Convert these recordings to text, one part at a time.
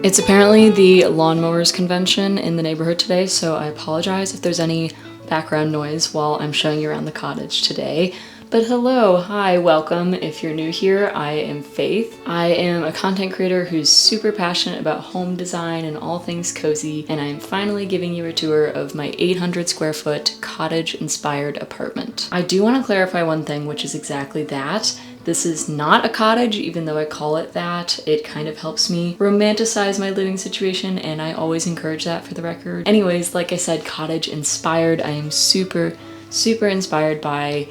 It's apparently the lawnmowers convention in the neighborhood today, so I apologize if there's any background noise while I'm showing you around the cottage today. But hello, hi, welcome. If you're new here, I am Faith. I am a content creator who's super passionate about home design and all things cozy, and I'm finally giving you a tour of my 800 square foot cottage-inspired apartment. I do want to clarify one thing, which is exactly that. This is not a cottage, even though I call it that. It kind of helps me romanticize my living situation, and I always encourage that for the record. Anyways, like I said, cottage inspired. I am super inspired by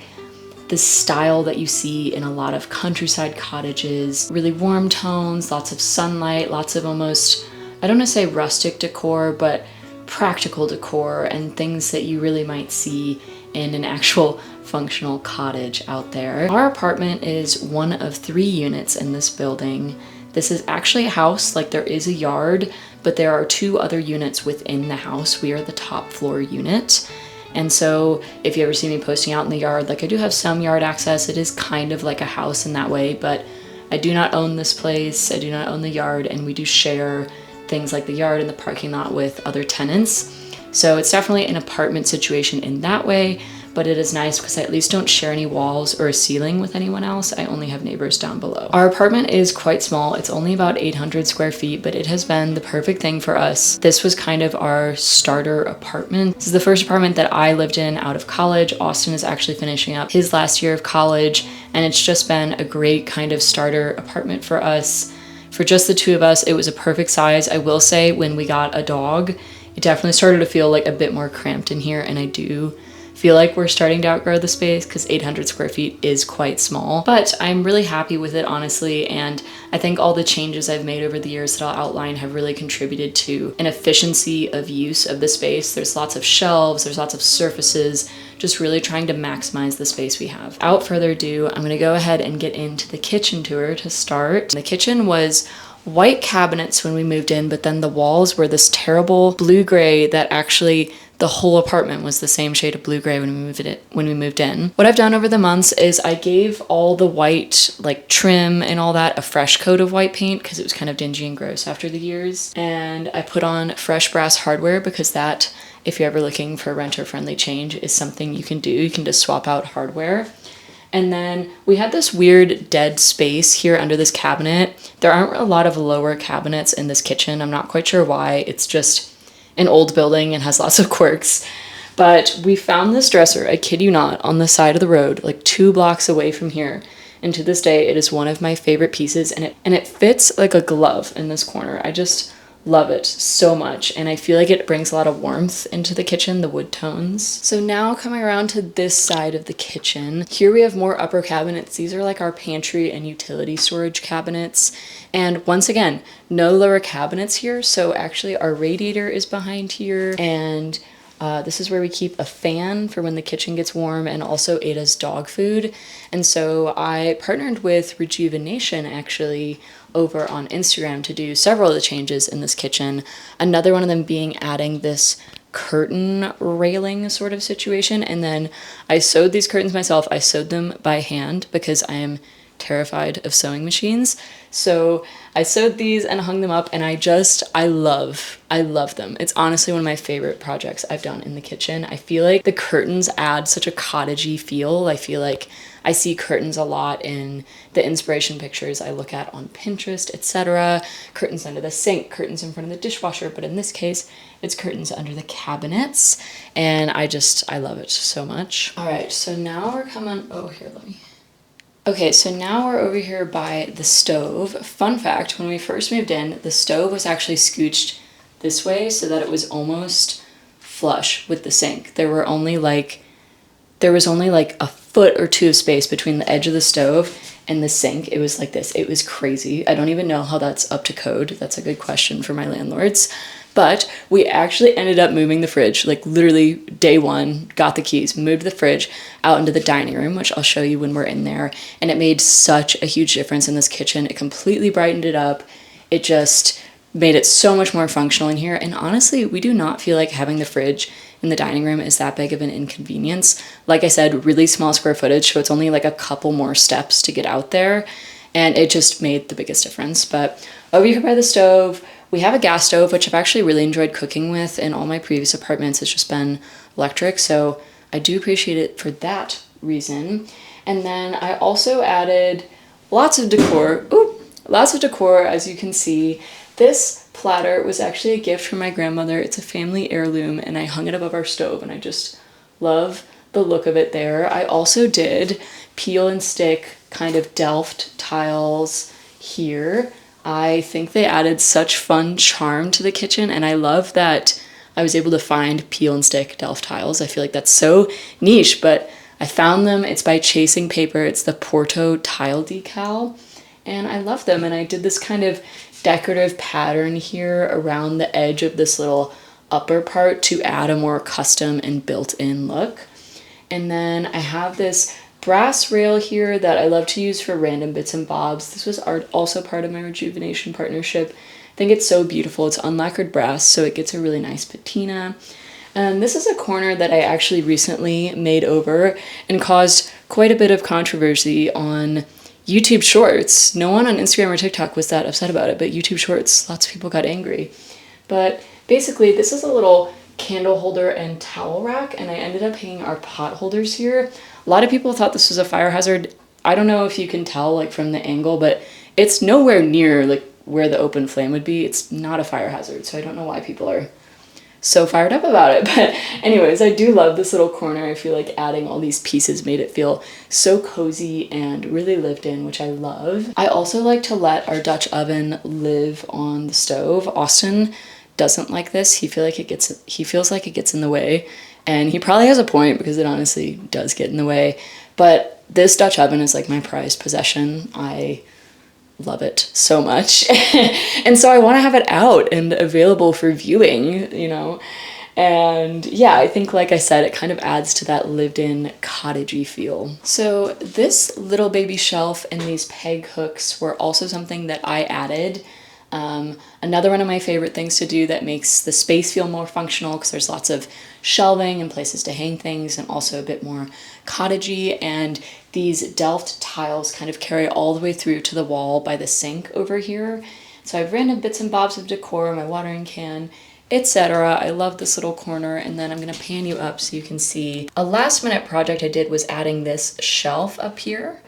the style that you see in a lot of countryside cottages. Really warm tones, lots of sunlight, lots of almost, I don't want to say rustic decor, but practical decor and things that you really might see in an actual functional cottage out there. Our apartment is one of 3 units in this building. This is actually a house, like there is a yard, but there are 2 other units within the house. We are the top floor unit. And so if you ever see me posting out in the yard, like I do have some yard access. It is kind of like a house in that way, but I do not own this place. I do not own the yard, and we do share things like the yard and the parking lot with other tenants. So it's definitely an apartment situation in that way, but it is nice because I at least don't share any walls or a ceiling with anyone else. I only have neighbors down below. Our apartment is quite small. It's only about 800 square feet, but it has been the perfect thing for us. This was kind of our starter apartment. This is the first apartment that I lived in out of college. Austin is actually finishing up his last year of college, and it's just been a great kind of starter apartment for us. For just the 2 of us, it was a perfect size. I will say when we got a dog, it definitely started to feel like a bit more cramped in here, and I do feel like we're starting to outgrow the space because 800 square feet is quite small. But I'm really happy with it, honestly, and I think all the changes I've made over the years that I'll outline have really contributed to an efficiency of use of the space. There's lots of shelves, there's lots of surfaces, just really trying to maximize the space we have. Without further ado, I'm gonna go ahead and get into the kitchen tour to start. The kitchen was white cabinets when we moved in, but then the walls were this terrible blue-gray that actually the whole apartment was the same shade of blue-gray when we moved in. What I've done over the months is I gave all the white, like trim and all that, a fresh coat of white paint because it was kind of dingy and gross after the years. And I put on fresh brass hardware because that, if you're ever looking for a renter-friendly change, is something you can do. You can just swap out hardware. And then we had this weird dead space here under this cabinet. There aren't a lot of lower cabinets in this kitchen. I'm not quite sure why. It's just an old building and has lots of quirks. But we found this dresser, I kid you not, on the side of the road, like 2 blocks away from here. And to this day, it is one of my favorite pieces, and it fits like a glove in this corner. I just love it so much, and I feel like it brings a lot of warmth into the kitchen, the wood tones. So now coming around to this side of the kitchen, here we have more upper cabinets. These are like our pantry and utility storage cabinets. And once again, no lower cabinets here, so actually our radiator is behind here, and this is where we keep a fan for when the kitchen gets warm, and also Ada's dog food. And so I partnered with Rejuvenation actually over on Instagram to do several of the changes in this kitchen. Another one of them being adding this curtain railing sort of situation. And then I sewed these curtains myself. I sewed them by hand because I am terrified of sewing machines. So I sewed these and hung them up, and I love them. It's honestly one of my favorite projects I've done in the kitchen. I feel like the curtains add such a cottagey feel. I feel like I see curtains a lot in the inspiration pictures I look at on Pinterest, etc. Curtains under the sink, curtains in front of the dishwasher, but in this case, it's curtains under the cabinets, and I love it so much. All right, so now we're coming, Okay, so now we're over here by the stove. Fun fact, when we first moved in, the stove was actually scooched this way so that it was almost flush with the sink. There was only like a foot or 2 of space between the edge of the stove and the sink. It was like this. It was crazy. I don't even know how that's up to code. That's a good question for my landlords. But we actually ended up moving the fridge, like literally day 1, got the keys, moved the fridge out into the dining room, which I'll show you when we're in there. And it made such a huge difference in this kitchen. It completely brightened it up. It just made it so much more functional in here. And honestly, we do not feel like having the fridge in the dining room is that big of an inconvenience. Like I said, really small square footage, so it's only like a couple more steps to get out there. And it just made the biggest difference. But over here by the stove, We have a gas stove, which I've actually really enjoyed cooking with. In all my previous apartments, it's just been electric, so I do appreciate it for that reason. And then I also added lots of decor. Lots of decor, as you can see. This platter was actually a gift from my grandmother. It's a family heirloom, and I hung it above our stove, and I just love the look of it there. I also did peel and stick kind of Delft tiles here. I think they added such fun charm to the kitchen, and I love that I was able to find peel and stick Delft tiles. I feel like that's so niche, but I found them. It's by Chasing Paper. It's the Porto tile decal, and I love them. And I did this kind of decorative pattern here around the edge of this little upper part to add a more custom and built-in look. And then I have this brass rail here that I love to use for random bits and bobs. This was also part of my rejuvenation partnership. I think it's so beautiful. It's unlacquered brass, so it gets a really nice patina. And this is a corner that I actually recently made over and caused quite a bit of controversy on YouTube Shorts. No one on Instagram or TikTok was that upset about it, but YouTube Shorts, lots of people got angry. But basically, this is a little candle holder and towel rack, and I ended up hanging our pot holders here. A lot of people thought this was a fire hazard. I don't know if you can tell like from the angle, but it's nowhere near like where the open flame would be. It's not a fire hazard, so I don't know why people are so fired up about it. But anyways, I do love this little corner. I feel like adding all these pieces made it feel so cozy and really lived in, which I love. I also like to let our Dutch oven live on the stove. Austin doesn't like this. He feels like it gets in the way, and he probably has a point because it honestly does get in the way. But this Dutch oven is like my prized possession. I love it so much. And so I want to have it out and available for viewing, you know. And yeah, I think, like I said, it kind of adds to that lived-in cottagey feel. So this little baby shelf and these peg hooks were also something that I added. Another one of my favorite things to do that makes the space feel more functional, because there's lots of shelving and places to hang things, and also a bit more cottagey. And these Delft tiles kind of carry all the way through to the wall by the sink over here. So I have random bits and bobs of decor, my watering can, etc. I love this little corner. And then I'm going to pan you up so you can see a last minute project I did was adding this shelf up here.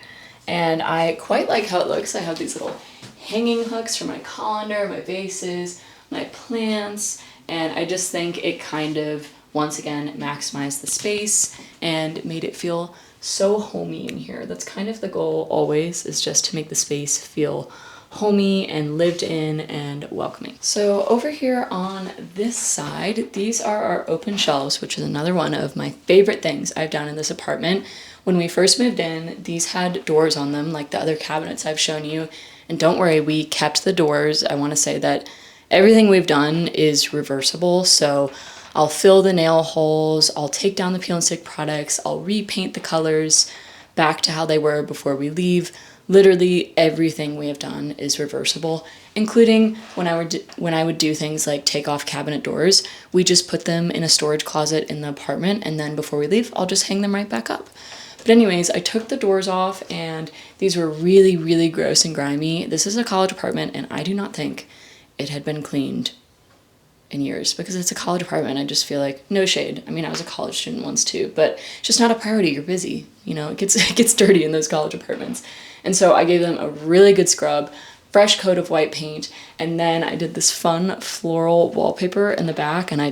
And I quite like how it looks. I have these little hanging hooks for my colander, my vases, my plants, and I just think it kind of, once again, maximized the space and made it feel so homey in here. That's kind of the goal always, is just to make the space feel homey and lived in and welcoming. So over here on this side, these are our open shelves, which is another one of my favorite things I've done in this apartment. When we first moved in, these had doors on them like the other cabinets I've shown you. And don't worry, we kept the doors. I want to say that everything we've done is reversible. So I'll fill the nail holes, I'll take down the peel and stick products, I'll repaint the colors back to how they were before we leave. Literally everything we have done is reversible, including when I would do things like take off cabinet doors. We just put them in a storage closet in the apartment, and then before we leave, I'll just hang them right back up. But anyways, I took the doors off, and these were really, really gross and grimy. This is a college apartment, and I do not think it had been cleaned in years, because it's a college apartment. I just feel like, no shade. I mean, I was a college student once too, but it's just not a priority. You're busy. You know, it gets dirty in those college apartments. And so I gave them a really good scrub, fresh coat of white paint, and then I did this fun floral wallpaper in the back, and I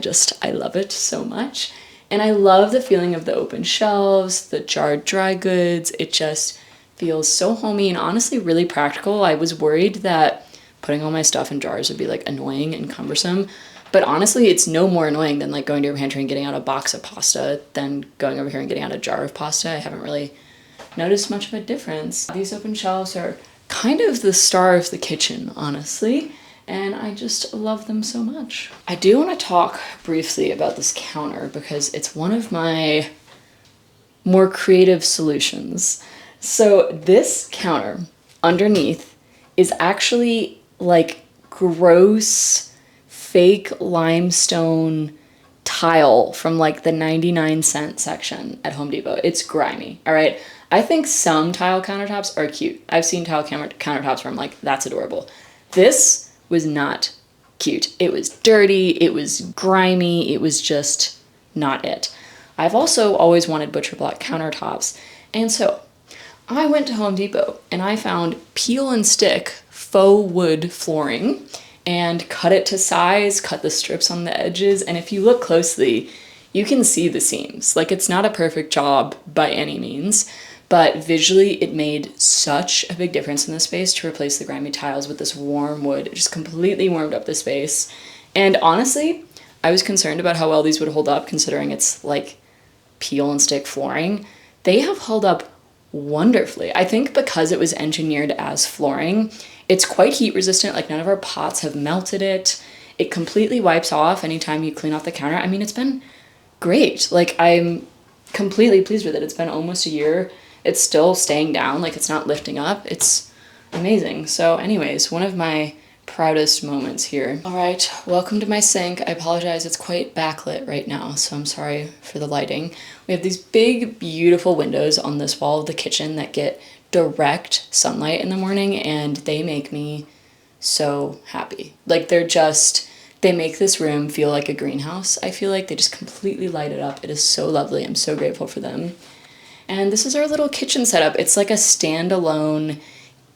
love it so much. And I love the feeling of the open shelves, the jarred dry goods. It just feels so homey and honestly really practical. I was worried that putting all my stuff in jars would be like annoying and cumbersome, but honestly, it's no more annoying than like going to your pantry and getting out a box of pasta than going over here and getting out a jar of pasta. I haven't really noticed much of a difference. These open shelves are kind of the star of the kitchen, honestly, and I just love them so much. I do want to talk briefly about this counter because it's one of my more creative solutions. So this counter underneath is actually like gross fake limestone tile from like the 99-cent section at Home Depot. It's grimy, all right? I think some tile countertops are cute. I've seen tile countertops where I'm like, that's adorable. This was not cute. It was dirty, it was grimy, it was just not it. I've also always wanted butcher block countertops, and so I went to Home Depot and I found peel and stick faux wood flooring and cut it to size, cut the strips on the edges, and if you look closely, you can see the seams. Like, it's not a perfect job by any means, but visually it made such a big difference in the space to replace the grimy tiles with this warm wood. It just completely warmed up the space. And honestly, I was concerned about how well these would hold up considering it's like peel and stick flooring. They have held up wonderfully. I think because it was engineered as flooring, it's quite heat resistant. Like, none of our pots have melted it. It completely wipes off anytime you clean off the counter. I mean, it's been great. Like, I'm completely pleased with it. It's been almost a year. It's still staying down. Like, it's not lifting up. It's amazing. So anyways, one of my proudest moments here. All right, welcome to my sink. I apologize, it's quite backlit right now, so I'm sorry for the lighting. We have these big, beautiful windows on this wall of the kitchen that get direct sunlight in the morning, and they make me so happy. Like, they make this room feel like a greenhouse. I feel like they just completely light it up. It is so lovely. I'm so grateful for them. And this is our little kitchen setup. It's like a standalone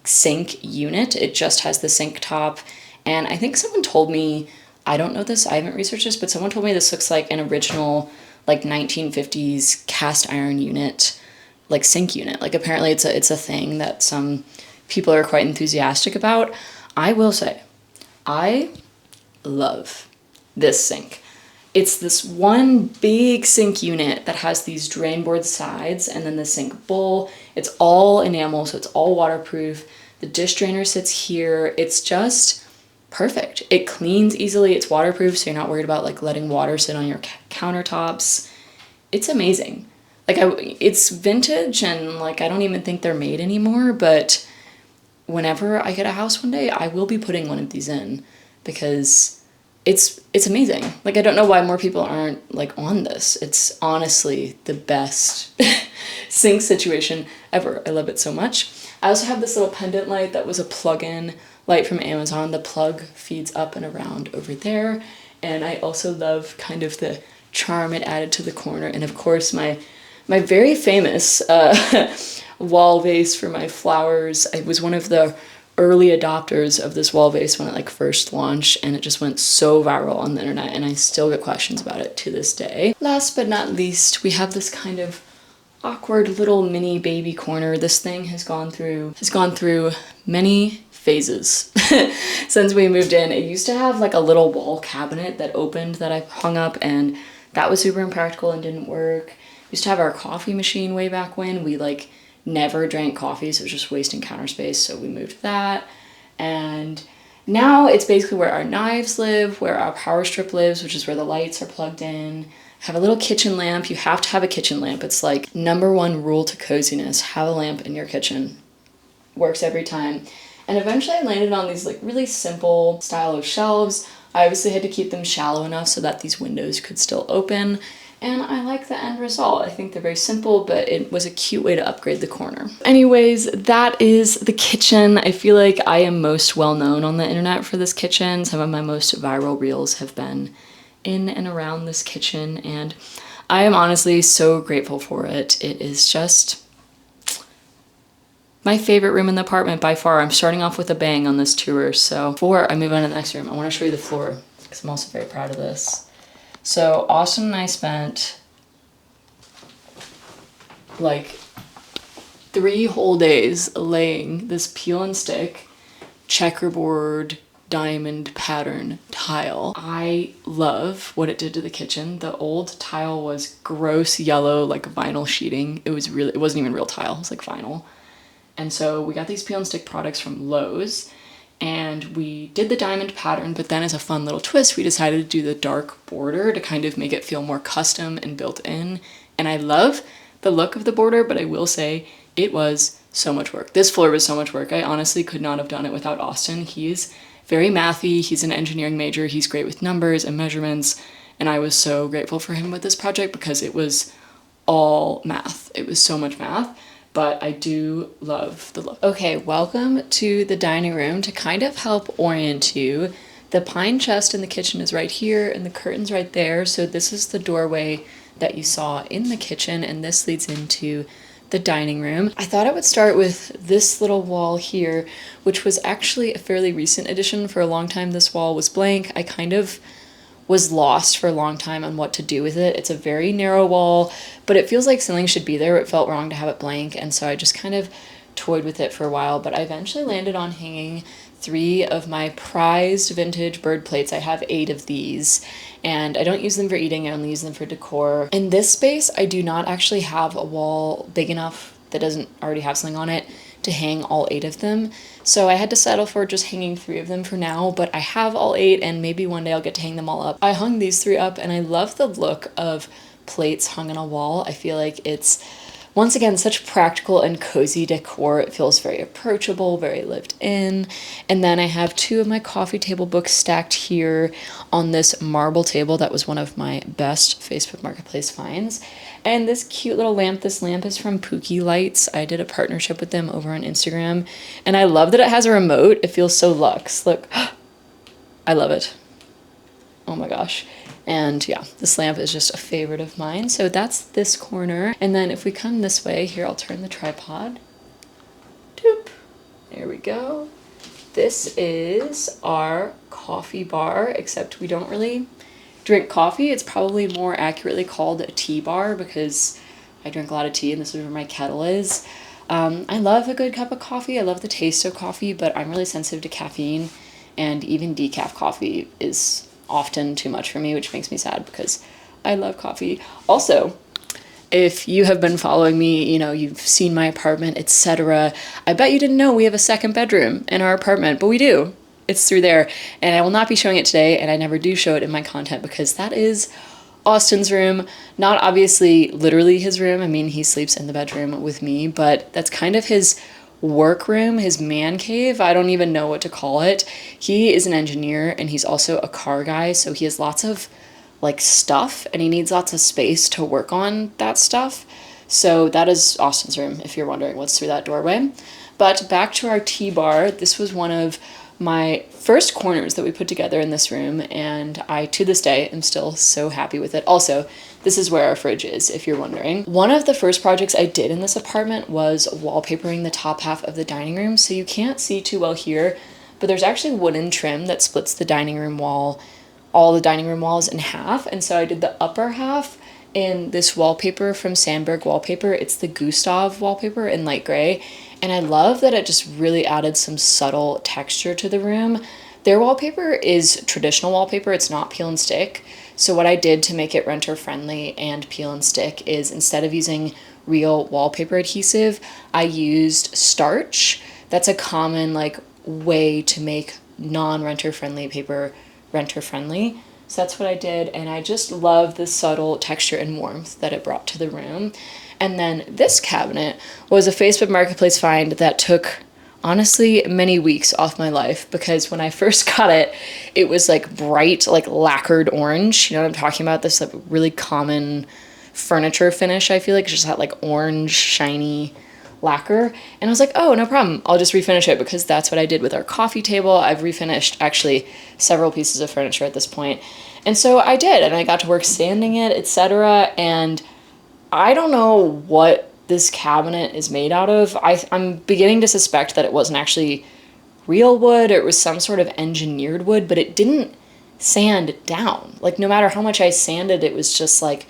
sink unit. It just has the sink top, and I think someone told me, I don't know this, I haven't researched this, but someone told me this looks like an original like 1950s cast iron unit, like sink unit. Like, apparently it's a thing that some people are quite enthusiastic about. I will say, I love this sink. It's this one big sink unit that has these drain board sides and then the sink bowl. It's all enamel, so it's all waterproof. The dish drainer sits here. It's just perfect. It cleans easily. It's waterproof, so you're not worried about like letting water sit on your countertops. It's amazing. Like, it's vintage, and like, I don't even think they're made anymore, but whenever I get a house one day, I will be putting one of these in because it's amazing. Like, I don't know why more people aren't like on this. It's honestly the best sink situation ever. I love it so much. I also have this little pendant light that was a plug-in light from Amazon. The plug feeds up and around over there. And I also love kind of the charm it added to the corner. And of course, my very famous wall vase for my flowers. I was one of the early adopters of this wall vase when it like first launched, and it just went so viral on the internet, and I still get questions about it to this day. Last but not least, we have this kind of awkward little mini baby corner. This thing has gone through many phases since we moved in. It used to have like a little wall cabinet that opened that I hung up, and that was super impractical and didn't work. We used to have our coffee machine way back when. We like never drank coffee, so it was just wasting counter space, so we moved that. And now it's basically where our knives live, where our power strip lives, which is where the lights are plugged in. Have a little kitchen lamp. You have to have a kitchen lamp. It's like #1 rule to coziness. Have a lamp in your kitchen. Works every time. And eventually I landed on these like really simple style of shelves. I obviously had to keep them shallow enough so that these windows could still open. And I like the end result. I think they're very simple, but it was a cute way to upgrade the corner. Anyways, that is the kitchen. I feel like I am most well known on the internet for this kitchen. Some of my most viral reels have been in and around this kitchen, and I am honestly so grateful for it. It is just my favorite room in the apartment by far. I'm starting off with a bang on this tour. So before I move on to the next room, I want to show you the floor because I'm also very proud of this. So Austin and I spent like 3 whole days laying this peel and stick checkerboard diamond pattern tile. I love what it did to the kitchen. The old tile was gross yellow, like vinyl sheeting. It wasn't even real tile, it was like vinyl. And so we got these peel and stick products from Lowe's, and we did the diamond pattern, but then as a fun little twist, we decided to do the dark border to kind of make it feel more custom and built in. And I love the look of the border, but I will say it was so much work. This floor was so much work. I honestly could not have done it without Austin. He's very mathy. He's an engineering major. He's great with numbers and measurements. And I was so grateful for him with this project because it was all math. It was so much math. But I do love the look. Okay, welcome to the dining room. To kind of help orient you, The pine chest in the kitchen is right here and the curtain's right there. So this is the doorway that you saw in the kitchen, and this leads into the dining room. I thought I would start with this little wall here, which was actually a fairly recent addition. For a long time, this wall was blank. I kind of was lost for a long time on what to do with it. It's a very narrow wall, but it feels like something should be there. It felt wrong to have it blank, and so I just kind of toyed with it for a while, but I eventually landed on hanging 3 of my prized vintage bird plates. I have 8 of these, and I don't use them for eating, I only use them for decor. In this space, I do not actually have a wall big enough that doesn't already have something on it to hang all 8 of them. So I had to settle for just hanging 3 of them for now, but I have all 8, and maybe one day I'll get to hang them all up. I hung these 3 up, and I love the look of plates hung on a wall. I feel like it's, once again, such practical and cozy decor. It feels very approachable, very lived in. And then I have 2 of my coffee table books stacked here on this marble table that was one of my best Facebook Marketplace finds. And this cute little lamp, this lamp is from Pookie Lights. I did a partnership with them over on Instagram. And I love that it has a remote. It feels so luxe. Look, I love it. Oh my gosh. And yeah, this lamp is just a favorite of mine. So that's this corner. And then if we come this way, here, I'll turn the tripod. Doop. There we go. This is our coffee bar, except we don't really drink coffee. It's probably more accurately called a tea bar because I drink a lot of tea and this is where my kettle is. I love a good cup of coffee. I love the taste of coffee, but I'm really sensitive to caffeine, and even decaf coffee is often too much for me, which makes me sad because I love coffee. Also, if you have been following me, you know, you've seen my apartment, etc. I bet you didn't know we have a second bedroom in our apartment, but we do. It's through there, and I will not be showing it today, and I never do show it in my content because that is Austin's room. Not obviously literally his room. I mean, he sleeps in the bedroom with me, but that's kind of his work room, his man cave. I don't even know what to call it. He is an engineer and he's also a car guy, so he has lots of like stuff and he needs lots of space to work on that stuff. So that is Austin's room, if you're wondering what's through that doorway. But back to our tea bar. This was one of my first corners that we put together in this room, and I, to this day, am still so happy with it. Also, this is where our fridge is, if you're wondering. One of the first projects I did in this apartment was wallpapering the top half of the dining room, so you can't see too well here, but there's actually wooden trim that splits the dining room wall, all the dining room walls in half, and so I did the upper half in this wallpaper from Sandberg Wallpaper. It's the Gustav wallpaper in light gray, and I love that it just really added some subtle texture to the room. Their wallpaper is traditional wallpaper, it's not peel and stick. So what I did to make it renter friendly and peel and stick is, instead of using real wallpaper adhesive, I used starch. That's a common like way to make non-renter friendly paper renter friendly. So that's what I did, and I just love the subtle texture and warmth that it brought to the room. And then this cabinet was a Facebook Marketplace find that took, honestly, many weeks off my life, because when I first got it, it was like bright, like lacquered orange. You know what I'm talking about? This like really common furniture finish, I feel like. It just had like orange, shiny lacquer. And I was like, oh, no problem. I'll just refinish it, because that's what I did with our coffee table. I've refinished actually several pieces of furniture at this point. And so I did, and I got to work sanding it, etc. And I don't know what this cabinet is made out of. I'm beginning to suspect that it wasn't actually real wood, or it was some sort of engineered wood, but it didn't sand down. Like, no matter how much I sanded, it was just like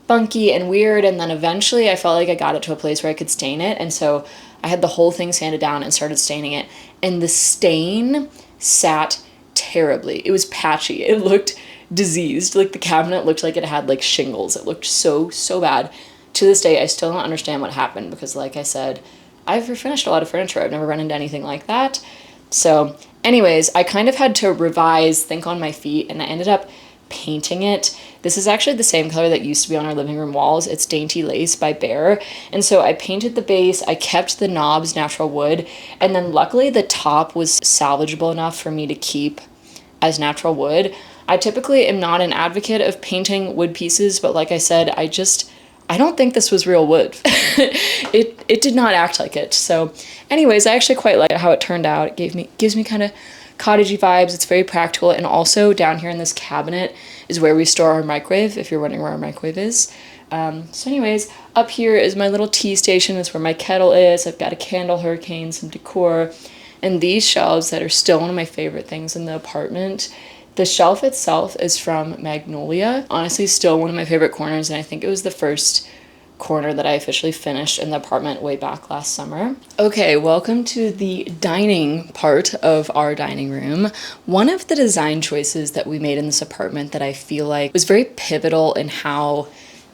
funky and weird. And then eventually I felt like I got it to a place where I could stain it, and so I had the whole thing sanded down and started staining it, and the stain sat terribly. It was patchy. It looked diseased. Like, the cabinet looked like it had like shingles. It looked so bad. To this day, I still don't understand what happened, because like I said, I've refinished a lot of furniture. I've never run into anything like that. So anyways, I kind of had to revise, think on my feet, and I ended up painting it. This is actually the same color that used to be on our living room walls. It's Dainty Lace by Bear. And so I painted the base, I kept the knobs natural wood, and then luckily the top was salvageable enough for me to keep as natural wood. I typically am not an advocate of painting wood pieces, but like I said, I don't think this was real wood. It did not act like it. So anyways, I actually quite like how it turned out. It gives me kind of cottagey vibes. It's very practical. And also down here in this cabinet is where we store our microwave, if you're wondering where our microwave is. So anyways, up here is my little tea station. That's where my kettle is. I've got a candle hurricane, some decor, and these shelves that are still one of my favorite things in the apartment. The shelf itself is from Magnolia. Honestly, still one of my favorite corners, and I think it was the first corner that I officially finished in the apartment way back last summer. Okay, welcome to the dining part of our dining room. One of the design choices that we made in this apartment that I feel like was very pivotal in how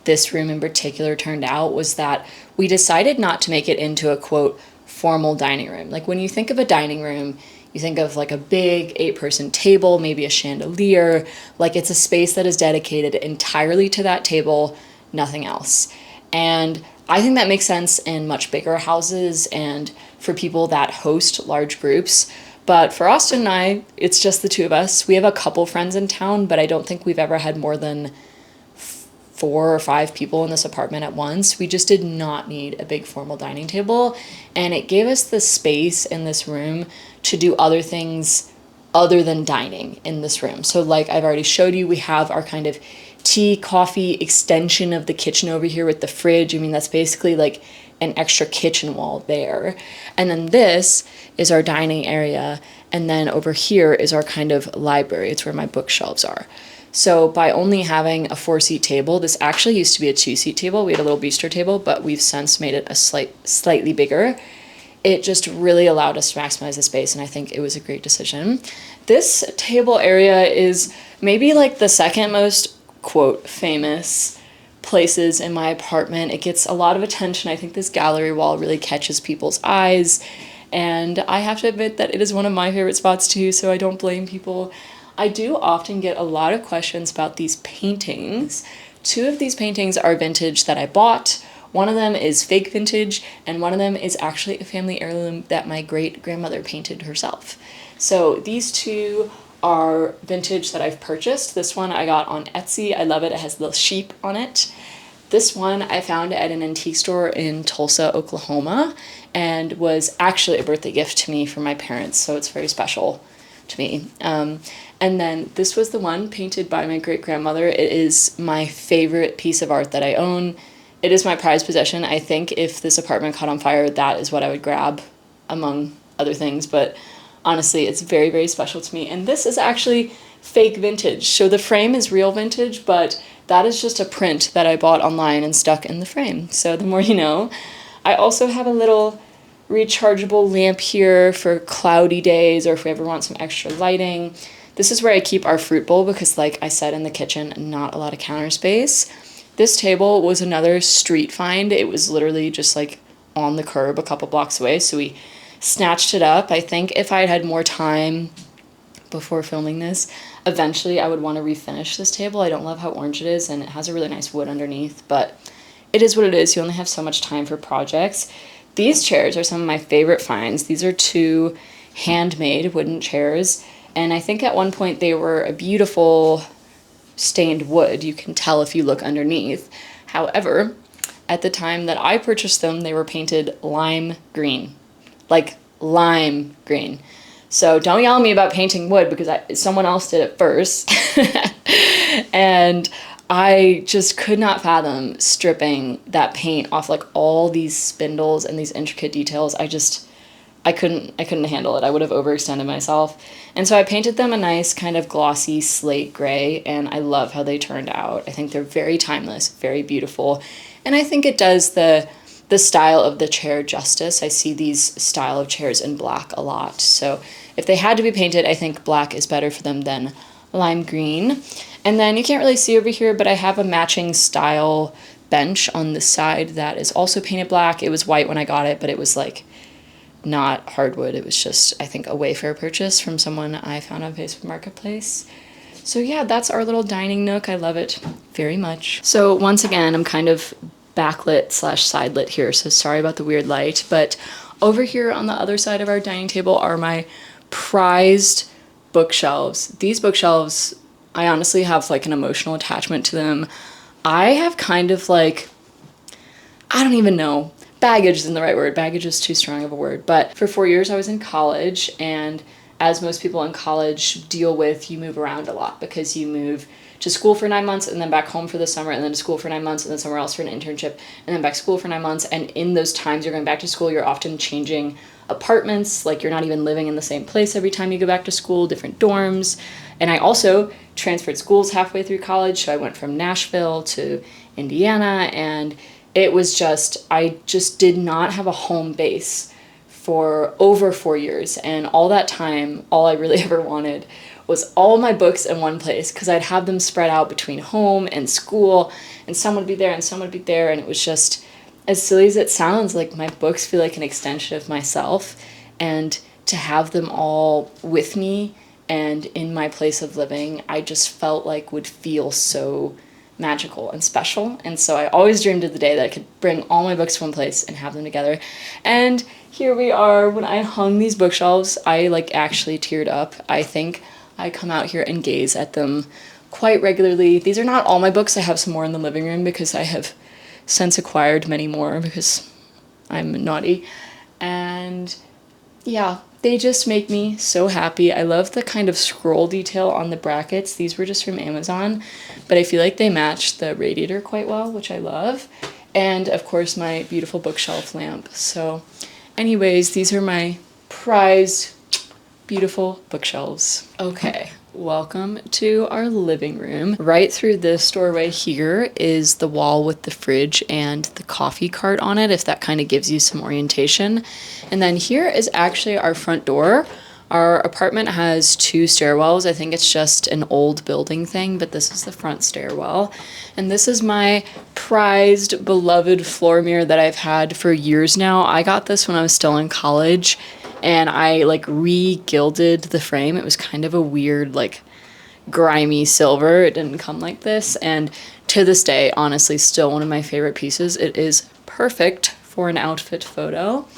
this room in particular turned out was that we decided not to make it into a quote formal dining room. Like when you think of a dining room, you think of like a big 8-person table, maybe a chandelier, like it's a space that is dedicated entirely to that table, nothing else. And I think that makes sense in much bigger houses and for people that host large groups. But for Austin and I, it's just the two of us. We have a couple friends in town, but I don't think we've ever had more than 4 or 5 people in this apartment at once. We just did not need a big formal dining table. And it gave us the space in this room to do other things other than dining in this room. So like I've already showed you, we have our kind of tea, coffee extension of the kitchen over here with the fridge. I mean, that's basically like an extra kitchen wall there. And then this is our dining area. And then over here is our kind of library. It's where my bookshelves are. So by only having a 4-seat table, this actually used to be a 2-seat table. We had a little bistro table, but we've since made it a slightly bigger. It just really allowed us to maximize the space, and I think it was a great decision. This table area is maybe like the second most, quote, famous places in my apartment. It gets a lot of attention. I think this gallery wall really catches people's eyes, and I have to admit that it is one of my favorite spots too, so I don't blame people. I do often get a lot of questions about these paintings. 2 of these paintings are vintage that I bought. One of them is fake vintage, and one of them is actually a family heirloom that my great-grandmother painted herself. So these 2 are vintage that I've purchased. This one I got on Etsy. I love it. It has little sheep on it. This one I found at an antique store in Tulsa, Oklahoma, and was actually a birthday gift to me from my parents, so it's very special to me. And then this was the one painted by my great-grandmother. It is my favorite piece of art that I own. It is my prized possession. I think if this apartment caught on fire, that is what I would grab, among other things. But honestly, it's very, very special to me. And this is actually fake vintage. So the frame is real vintage, but that is just a print that I bought online and stuck in the frame. So the more you know. I also have a little rechargeable lamp here for cloudy days or if we ever want some extra lighting. This is where I keep our fruit bowl because, like I said, in the kitchen, not a lot of counter space. This table was another street find. It was literally just like on the curb a couple blocks away, so we snatched it up. I think if I had had more time before filming this, eventually I would want to refinish this table. I don't love how orange it is, and it has a really nice wood underneath, but it is what it is. You only have so much time for projects. These chairs are some of my favorite finds. These are 2 handmade wooden chairs, and I think at one point they were a beautiful stained wood. You can tell if you look underneath. However, at the time that I purchased them, they were painted lime green. Like lime green. So don't yell at me about painting wood because someone else did it first. And I just could not fathom stripping that paint off like all these spindles and these intricate details. I couldn't handle it. I would have overextended myself. And so I painted them a nice kind of glossy slate gray, and I love how they turned out. I think they're very timeless, very beautiful. And I think it does the style of the chair justice. I see these style of chairs in black a lot. So if they had to be painted, I think black is better for them than lime green. And then you can't really see over here, but I have a matching style bench on the side that is also painted black. It was white when I got it, but it was like not hardwood. It was just, I think, a Wayfair purchase from someone I found on Facebook Marketplace. So yeah, that's our little dining nook. I love it very much. So once again, I'm kind of backlit / side lit here, so sorry about the weird light. But over here on the other side of our dining table are my prized bookshelves. These bookshelves, I honestly have like an emotional attachment to them. I have kind of like, I don't even know. Baggage isn't the right word. Baggage is too strong of a word. But for 4 years I was in college, and as most people in college deal with, you move around a lot because you move to school for 9 months and then back home for the summer and then to school for 9 months and then somewhere else for an internship and then back to school for 9 months. And in those times you're going back to school, you're often changing apartments. Like, you're not even living in the same place every time you go back to school, different dorms. And I also transferred schools halfway through college. So I went from Nashville to Indiana, and it was I just did not have a home base for over 4 years. And all that time, all I really ever wanted was all my books in one place, because I'd have them spread out between home and school, and some would be there and some would be there. And it was just, as silly as it sounds, like, my books feel like an extension of myself, and to have them all with me and in my place of living, I just felt like would feel so magical and special. And so I always dreamed of the day that I could bring all my books to one place and have them together. And here we are. When I hung these bookshelves, I actually teared up. I think I come out here and gaze at them quite regularly. These are not all my books. I have some more in the living room because I have since acquired many more because I'm naughty. And yeah, they just make me so happy. I love the kind of scroll detail on the brackets. These were just from Amazon, but I feel like they match the radiator quite well, which I love. And of course, my beautiful bookshelf lamp. So anyways, these are my prized beautiful bookshelves. Okay, welcome to our living room. Right through this doorway here is the wall with the fridge and the coffee cart on it, if that kind of gives you some orientation. And then here is actually our front door. Our apartment has 2 stairwells. I think it's just an old building thing, but this is the front stairwell. And this is my prized, beloved floor mirror that I've had for years now. I got this when I was still in college, and I re-gilded the frame. It was kind of a weird, grimy silver. It didn't come like this. And to this day, honestly, still one of my favorite pieces. It is perfect for an outfit photo.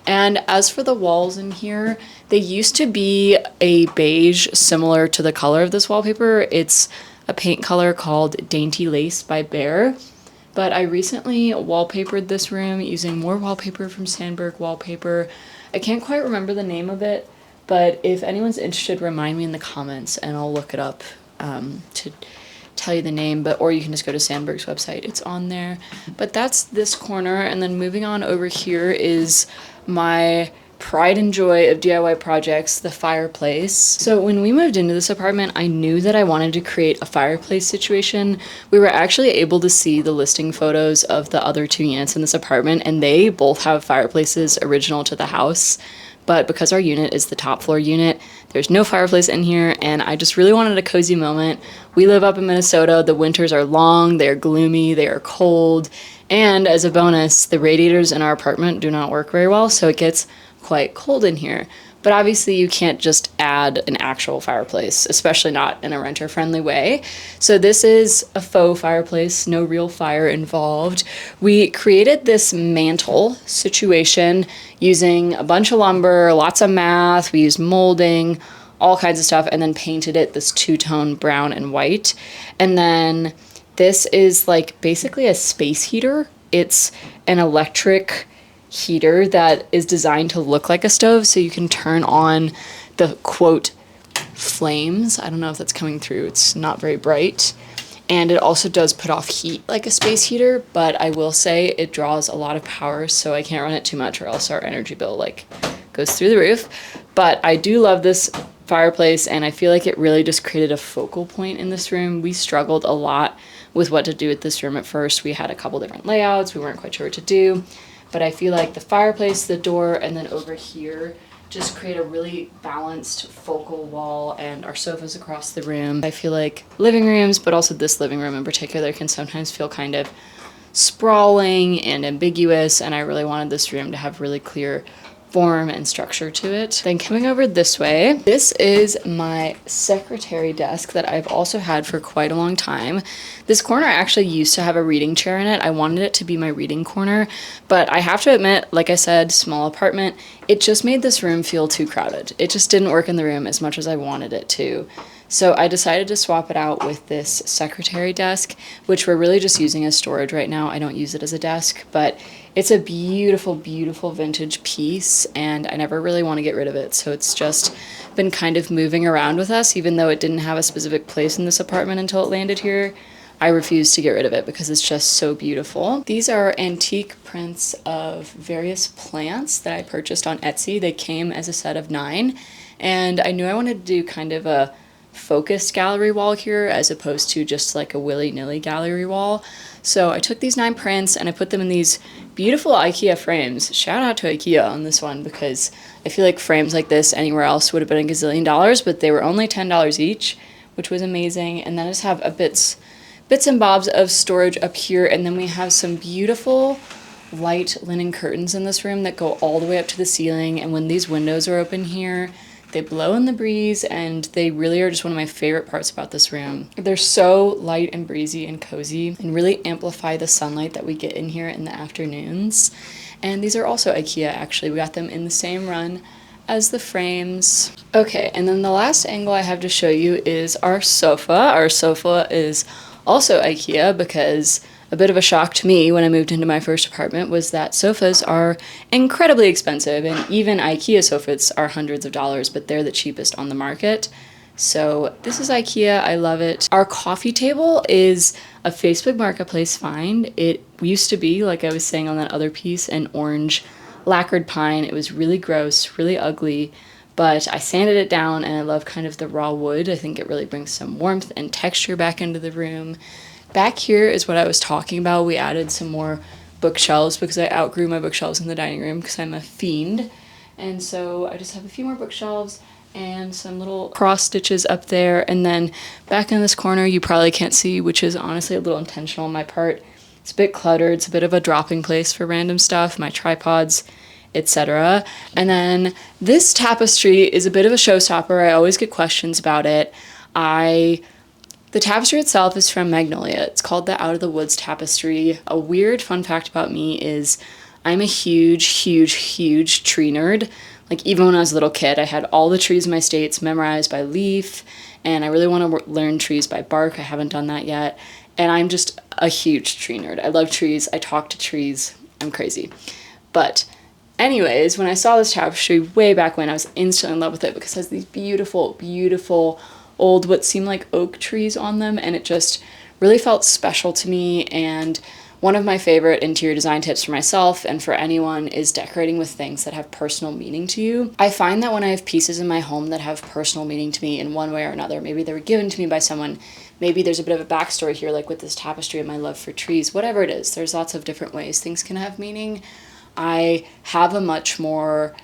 And as for the walls in here, they used to be a beige similar to the color of this wallpaper. It's a paint color called Dainty Lace by Bear. But I recently wallpapered this room using more wallpaper from Sandberg Wallpaper. I can't quite remember the name of it, but if anyone's interested, remind me in the comments and I'll look it up to tell you the name, or you can just go to Sandberg's website. It's on there. But that's this corner, and then moving on over here is my pride and joy of DIY projects, the fireplace. So when we moved into this apartment, I knew that I wanted to create a fireplace situation. We were actually able to see the listing photos of the other 2 units in this apartment, and they both have fireplaces original to the house. But because our unit is the top floor unit, there's no fireplace in here, and I just really wanted a cozy moment. We live up in Minnesota. The winters are long, they are gloomy, they are cold, and as a bonus, the radiators in our apartment do not work very well, so it gets quite cold in here. But obviously you can't just add an actual fireplace, especially not in a renter-friendly way. So this is a faux fireplace, no real fire involved. We created this mantle situation using a bunch of lumber, lots of math, we used molding, all kinds of stuff, and then painted it this 2-tone brown and white. And then this is basically a space heater. It's an electric heater that is designed to look like a stove, so you can turn on the quote flames. I don't know if that's coming through, it's not very bright. And it also does put off heat like a space heater, but I will say it draws a lot of power, so I can't run it too much or else our energy bill goes through the roof. But I do love this fireplace, and I feel like it really just created a focal point in this room. We struggled a lot with what to do with this room at first. We had a couple different layouts, we weren't quite sure what to do. But I feel like the fireplace, the door, and then over here just create a really balanced focal wall, and our sofas across the room. I feel like living rooms, but also this living room in particular, can sometimes feel kind of sprawling and ambiguous, and I really wanted this room to have really clear form and structure to it. Then coming over this way, this is my secretary desk that I've also had for quite a long time. This corner actually used to have a reading chair in it. I wanted it to be my reading corner, but I have to admit, like I said, small apartment, it just made this room feel too crowded. It just didn't work in the room as much as I wanted it to. So I decided to swap it out with this secretary desk, which we're really just using as storage right now. I don't use it as a desk, but it's a beautiful, beautiful vintage piece, and I never really want to get rid of it. So it's just been kind of moving around with us, even though it didn't have a specific place in this apartment until it landed here. I refuse to get rid of it because it's just so beautiful. These are antique prints of various plants that I purchased on Etsy. They came as a set of 9, and I knew I wanted to do kind of a focused gallery wall here as opposed to just like a willy-nilly gallery wall. So I took these 9 prints and I put them in these beautiful IKEA frames. Shout out to IKEA on this one, because I feel like frames like this anywhere else would have been a gazillion dollars, but they were only $10 each, which was amazing. And then I just have a bits and bobs of storage up here, and then we have some beautiful light linen curtains in this room that go all the way up to the ceiling, and when these windows are open here, they blow in the breeze, and they really are just one of my favorite parts about this room. They're so light and breezy and cozy and really amplify the sunlight that we get in here in the afternoons. And these are also IKEA, actually. We got them in the same run as the frames. Okay, and then the last angle I have to show you is our sofa. Our sofa is also IKEA, because a bit of a shock to me when I moved into my first apartment was that sofas are incredibly expensive, and even IKEA sofas are hundreds of dollars, but they're the cheapest on the market. So this is IKEA. I love it. Our coffee table is a Facebook Marketplace find. It used to be, like I was saying on that other piece, an orange lacquered pine. It was really gross, really ugly, but I sanded it down, and I love kind of the raw wood. I think it really brings some warmth and texture back into the room. Back here is what I was talking about. We added some more bookshelves because I outgrew my bookshelves in the dining room because I'm a fiend. And so I just have a few more bookshelves and some little cross stitches up there. And then back in this corner, you probably can't see, which is honestly a little intentional on my part. It's a bit cluttered. It's a bit of a dropping place for random stuff, my tripods, etc. And then this tapestry is a bit of a showstopper. I always get questions about it. The tapestry itself is from Magnolia. It's called the Out of the Woods tapestry. A weird fun fact about me is I'm a huge, huge, huge tree nerd. Like, even when I was a little kid, I had all the trees in my states memorized by leaf, and I really want to learn trees by bark. I haven't done that yet. And I'm just a huge tree nerd. I love trees. I talk to trees. I'm crazy. But anyways, when I saw this tapestry way back when, I was instantly in love with it because it has these beautiful, beautiful old, what seemed like oak trees on them, and it just really felt special to me. And one of my favorite interior design tips for myself and for anyone is decorating with things that have personal meaning to you. I find that when I have pieces in my home that have personal meaning to me in one way or another, maybe they were given to me by someone, maybe there's a bit of a backstory here, like with this tapestry and my love for trees, whatever it is, there's lots of different ways things can have meaning. I have a much more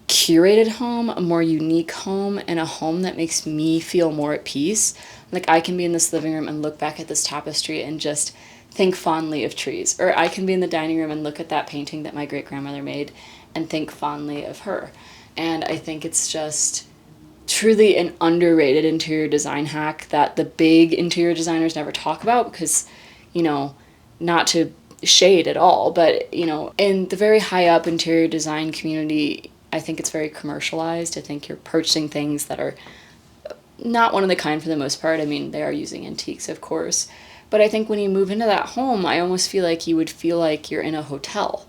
curated home, a more unique home, and a home that makes me feel more at peace. Like, I can be in this living room and look back at this tapestry and just think fondly of trees. Or I can be in the dining room and look at that painting that my great-grandmother made and think fondly of her. And I think it's just truly an underrated interior design hack that the big interior designers never talk about because, not to shade at all, but, in the very high up interior design community, I think it's very commercialized. I think you're purchasing things that are not one of the kind for the most part. I mean, they are using antiques, of course. But I think when you move into that home, I almost feel like you would feel like you're in a hotel.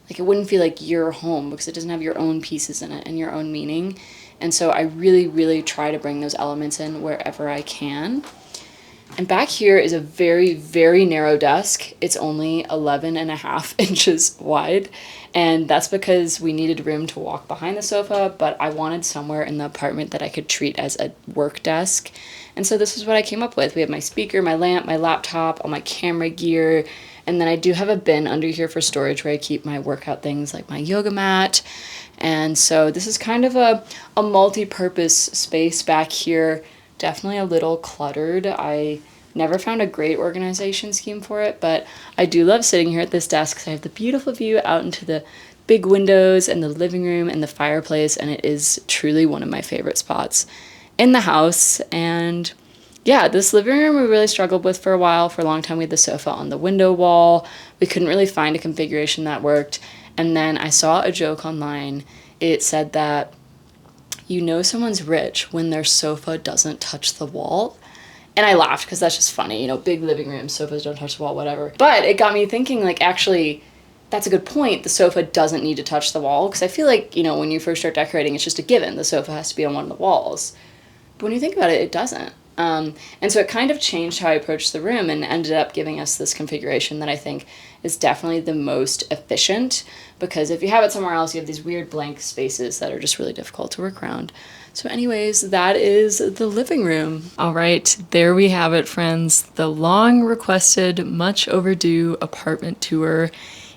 Like, it wouldn't feel like your home because it doesn't have your own pieces in it and your own meaning. And so I really, really try to bring those elements in wherever I can. And back here is a very, very narrow desk. It's only 11.5 inches wide. And that's because we needed room to walk behind the sofa, but I wanted somewhere in the apartment that I could treat as a work desk. And so this is what I came up with. We have my speaker, my lamp, my laptop, all my camera gear, and then I do have a bin under here for storage where I keep my workout things like my yoga mat. And so this is kind of a multi-purpose space back here. Definitely a little cluttered. I never found a great organization scheme for it, but I do love sitting here at this desk because I have the beautiful view out into the big windows and the living room and the fireplace, and it is truly one of my favorite spots in the house. And yeah, this living room we really struggled with for a while. For a long time we had the sofa on the window wall. We couldn't really find a configuration that worked. And then I saw a joke online. It said that you know someone's rich when their sofa doesn't touch the wall. And I laughed because that's just funny, you know, big living room, sofas don't touch the wall, whatever. But it got me thinking, like, actually, that's a good point. The sofa doesn't need to touch the wall, because I feel like, you know, when you first start decorating, it's just a given. The sofa has to be on one of the walls. But when you think about it, it doesn't. And so it kind of changed how I approached the room and ended up giving us this configuration that I think is definitely the most efficient, because if you have it somewhere else, you have these weird blank spaces that are just really difficult to work around. So anyways, that is the living room. All right, there we have it, friends. The long requested, much overdue apartment tour.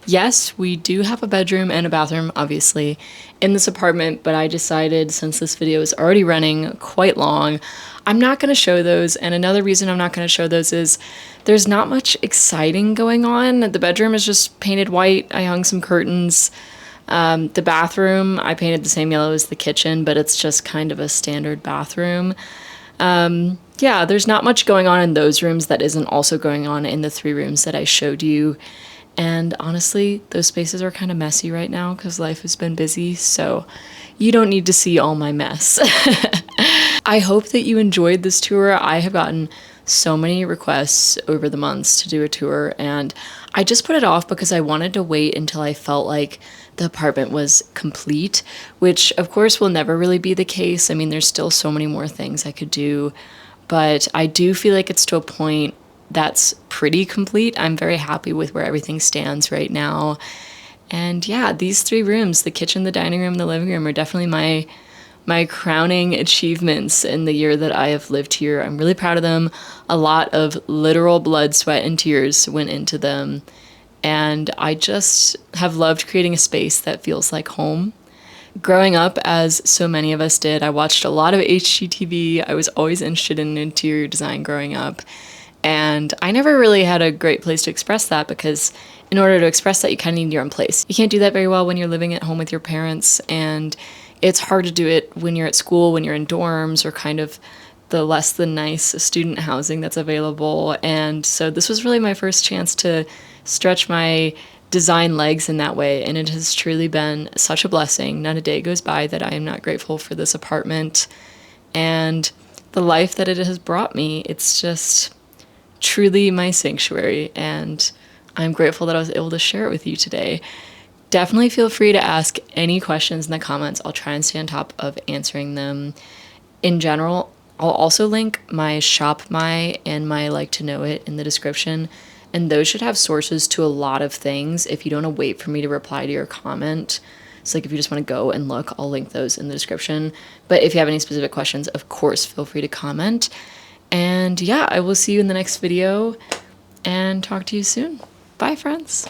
Yes, we do have a bedroom and a bathroom, obviously, in this apartment, but I decided, since this video is already running quite long, I'm not going to show those. And another reason I'm not going to show those is there's not much exciting going on. The bedroom is just painted white. I hung some curtains. The bathroom, I painted the same yellow as the kitchen, but it's just kind of a standard bathroom. Yeah, there's not much going on in those rooms that isn't also going on in the 3 rooms that I showed you. And honestly, those spaces are kind of messy right now because life has been busy, so you don't need to see all my mess. I hope that you enjoyed this tour. I have gotten so many requests over the months to do a tour, and I just put it off because I wanted to wait until I felt like the apartment was complete, which of course will never really be the case. I mean, there's still so many more things I could do, but I do feel like it's to a point that's pretty complete. I'm very happy with where everything stands right now. And yeah, these 3 rooms, the kitchen, the dining room, the living room, are definitely my crowning achievements in the year that I have lived here. I'm really proud of them. A lot of literal blood, sweat, and tears went into them. And I just have loved creating a space that feels like home. Growing up, as so many of us did, I watched a lot of HGTV. I was always interested in interior design growing up. And I never really had a great place to express that, because in order to express that, you kind of need your own place. You can't do that very well when you're living at home with your parents, and it's hard to do it when you're at school, when you're in dorms, or kind of the less than nice student housing that's available. And so this was really my first chance to stretch my design legs in that way, and it has truly been such a blessing. Not a day goes by that I am not grateful for this apartment and the life that it has brought me. It's just truly my sanctuary, and I'm grateful that I was able to share it with you today. Definitely feel free to ask any questions in the comments. I'll try and stay on top of answering them. In general, I'll also link my Shop My and my Like to Know It in the description, and those should have sources to a lot of things if you don't want to wait for me to reply to your comment. So like if you just want to go and look, I'll link those in the description. But if you have any specific questions, of course, feel free to comment. And yeah, I will see you in the next video and talk to you soon. Bye, friends.